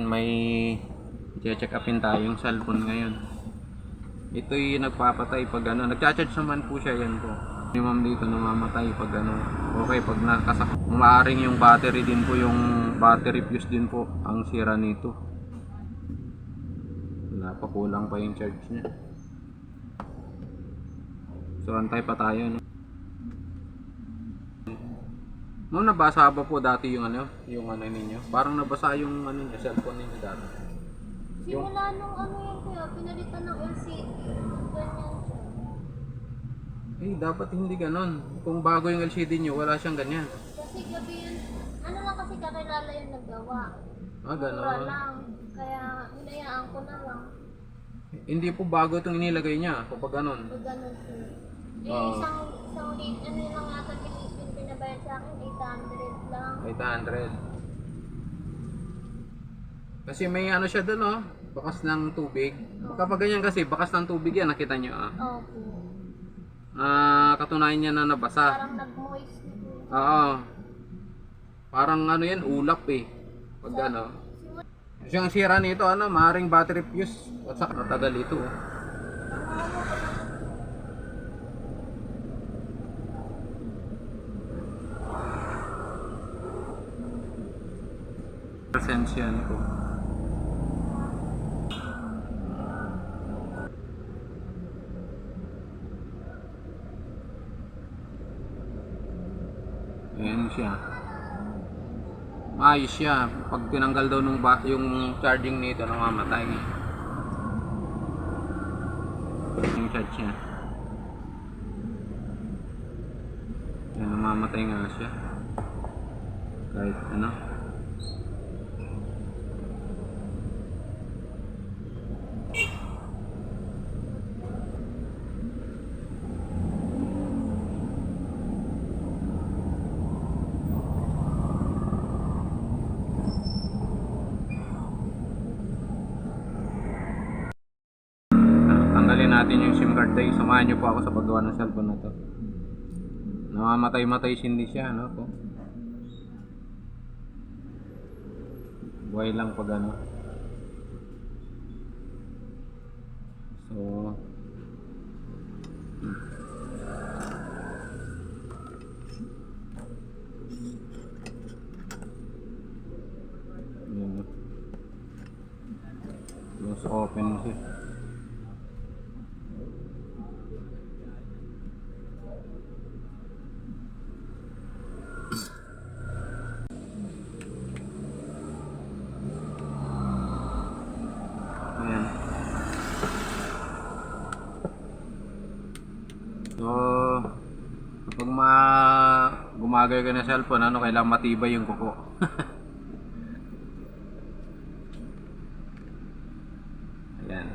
May i-check upin tayong cellphone ngayon. Ito'y nagpapatay pag ano, nagcha-charge naman po siya, yan po. Yung ma'am dito namamatay pag ano, okay, pag nakasak, maaaring yung battery din po, yung battery fuse din po ang sira nito. Wala pa, kulang pa yung charge niya. So antay pa tayo, no? Ma'am, nabasa ba po dati yung ano ninyo? Parang nabasa yung ano niya, cellphone ninyo dati. Simula nung ano yan kuya, pinalitan ng LCD. Ganyan siya. Eh, dapat hindi ganon. Kung bago yung LCD nyo, wala siyang ganyan. Kasi gabi yun, ano lang kasi kakilala yung naggawa. Ah, ganon. Mura lang. Kaya hinayaan ko na lang. Hindi po bago itong inilagay niya kapag ganon. Pag ganun siya. Eh, Oo. isang lead, ano lang yata yung pinabayad sa akin, 800 lang. 800. Kasi may ano siya doon, oh. Bakas ng tubig. Kapag ganyan kasi, bakas ng tubig yan, nakita nyo, ah. Opo. Katunayan niya na nabasa. Parang nag-moist na po. Oo. Parang ano yan, ulap eh. Pag ano. Kasi ang sira nito, ano, maaaring battery fuse. At saka matagal ito, oh. Presence yan po. Ayan siya. Maayos siya. Pag tinanggal daw nung yung charging nito, namamatay. Yung charge niya. Ayan, namamatay nga siya. Kahit ano. Tanggalin natin yung SIM card tayo. Samahan nyo po ako sa paggawa ng cellphone na to. Namamatay-matay hindi siya, ano po. Buhay lang pag ano. So yun. Close open siya. Ayan. So, kapag gumagay ka ng cellphone, ano, kailangan matibay yung kuko. Ayan.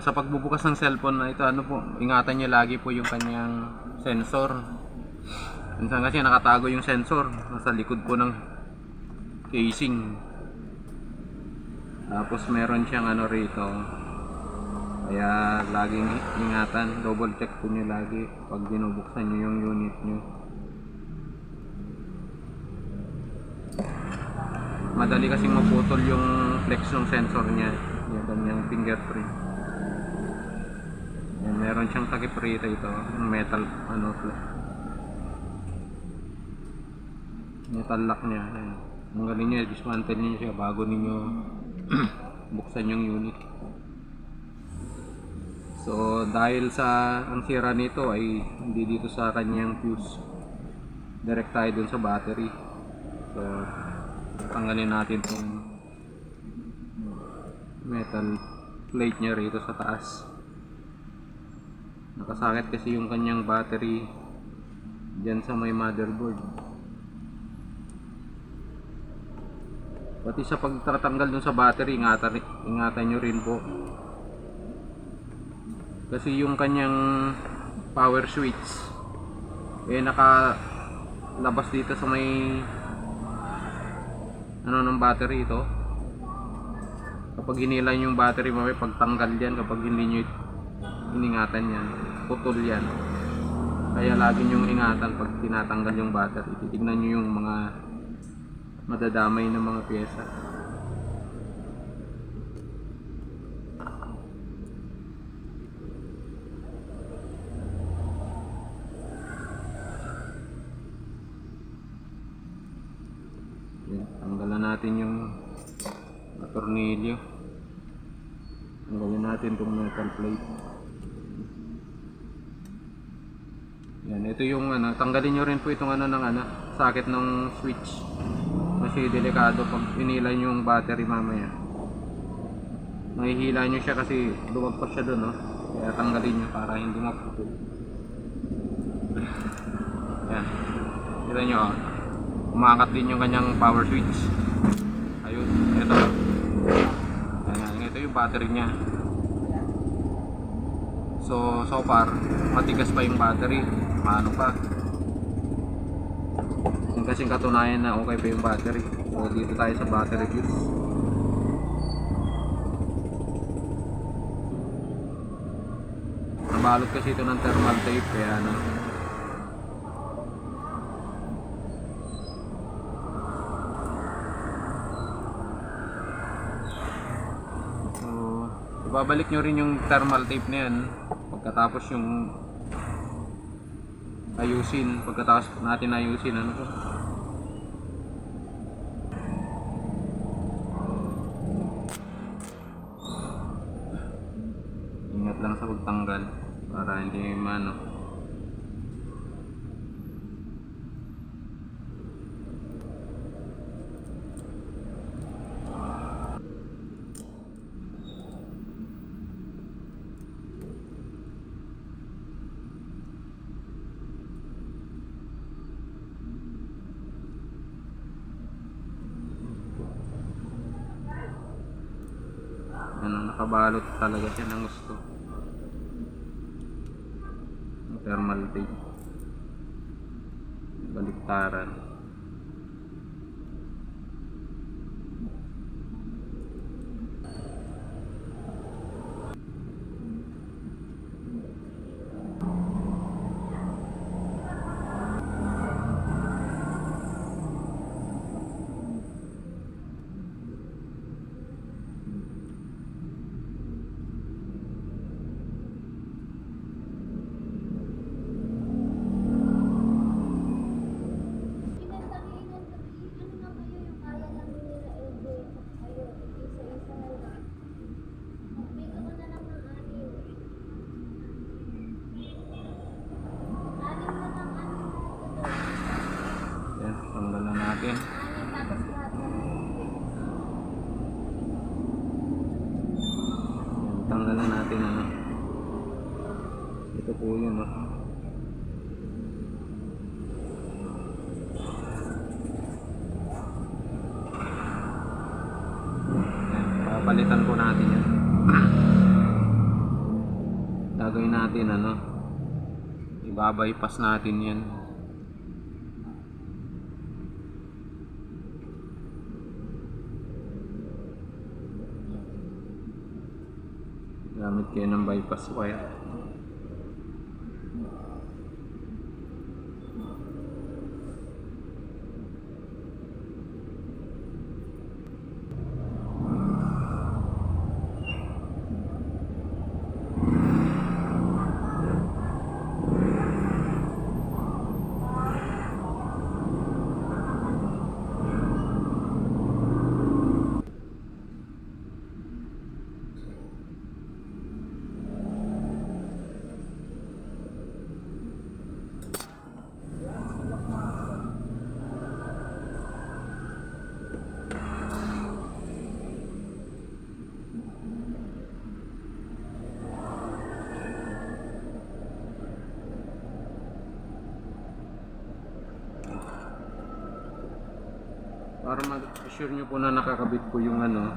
Sa pagbubukas ng cellphone na ito, ano po, ingatan nyo lagi po yung kanyang sensor. Minsan kasi nakatago yung sensor nasa likod po ng casing. Tapos meron siyang ano rito. Kaya laging ingatan, double check po nyo lagi pag binubuksan nyo yung unit nyo. Madali kasing maputol yung flex ng sensor niya, yung kanyang fingerprint. Yan, meron siyang takip rito ito, metal ano, metal lock niya. Ayan. Tanggalin nyo, dismantle nyo siya bago ninyo buksan yung unit. So dahil sa ang sira nito ay hindi dito sa kanyang fuse, direct tayo dun sa battery. So tanggalin natin tong metal plate nya rito sa taas. Nakasakit kasi yung kanyang battery dyan sa may motherboard. Pati sa pagtatanggal dun sa battery, ingatan nyo rin po. Kasi yung kanyang power switch nakalabas dito sa may ano ng battery ito. Kapag hinila yung battery, may pagtanggal yan kapag hindi nyo iningatan yan, putol yan. Kaya lagi nyong ingatan pag tinatanggal yung battery. Titignan nyo yung mga madadamay ng mga pyesa. Yan, tanggalan natin yung tornilyo. Tanggalin natin itong metal plate. Yan, ito yung ano, tanggalin nyo rin po itong ano ng ano, socket ng switch. Kasi delikado pag inilan yung battery mamaya. Mahihila nyo siya kasi lumagpas siya doon, no? Kaya tanggalin nyo para hindi maputol. Yan. Kita nyo, oh. Umaangat din yung kanyang power switch. Ayun, ito. Ayan, ito yung battery niya. So far, matigas pa yung battery. Paano pa? Yung kasing katunayan na okay pa yung battery. So dito tayo sa battery fuse. Nabalot kasi ito ng thermal tape kaya ano. So ibabalik nyo rin yung thermal tape na yan pagkatapos yung ayusin, pagkatapos natin ayusin ano to. Ingat lang sa pagtanggal para hindi mano. Ano, nakabalot talaga siya ng gusto. Thermal tape. Baliktaran. Yan, tanggalan natin. Yan, tanggalan natin ano. Ito po yun, no? Yan, papalitan po natin yan. Gagawin natin ano, ibabypass natin yan. Gamit kayo ng bypass wire. Para mag-sure nyo po na nakakabit po yung ano,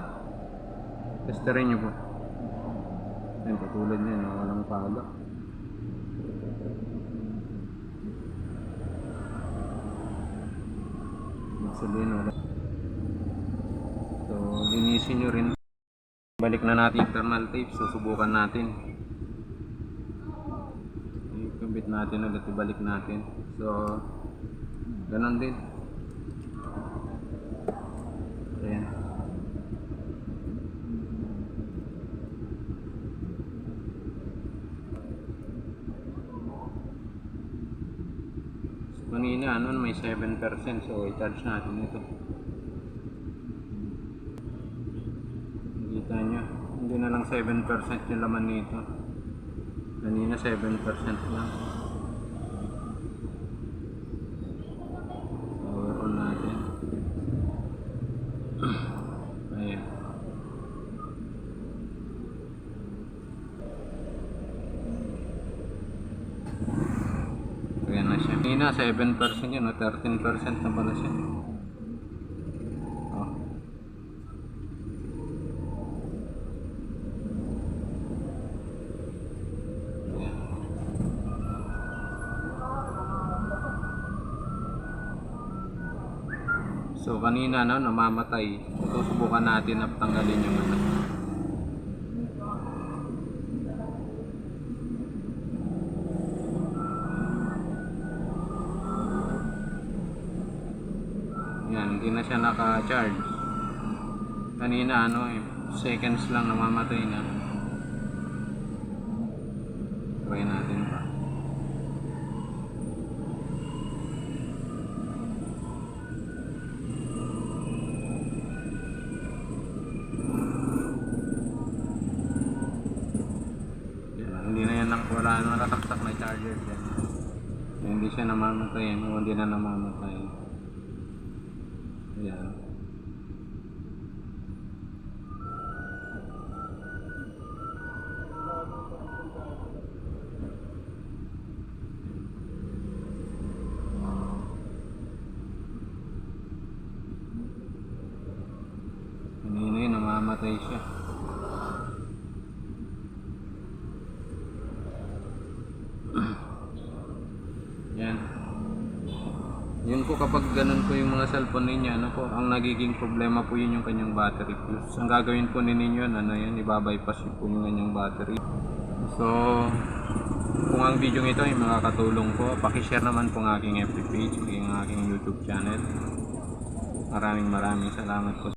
testerin nyo po. Ayun, patulad nyo, no? Walang pala. Sabihin, wala. So, linisin nyo rin. Balik na natin yung thermal tape, susubukan natin. Ikabit natin ulit, ibalik natin. So, ganun din. Kanina ano, may 7%, so i-charge natin ito. Nakita nyo, hindi na lang 7% yung laman nito. Kanina 7% lang. Power on natin. Ayan. Ayan na siya. Kanina 7% yun, 13% na pala siya. Oh. Ayan. So kanina no, namamatay. Susubukan natin na tanggalin yung ano. Yan, hindi na siya naka-charge. Kanina ano, seconds lang namamatay na. Try natin pa. Yan, hindi na yan wala na nakataktak na charger yan. Hindi siya namamatay, hindi na namamatay. Ayan. Kanina yun, namamatay siya. Yan. Yun po kapag ganun po yung mga cellphone ninyo, ano po, ang nagiging problema po yun yung kanyang battery fuse. Ang gagawin po ninyo, ano yun, ibabypass po yung kanyang battery. So, kung ang video ito ay makakatulong po, pakishare naman po ang aking FB page, ang aking YouTube channel. Maraming salamat po.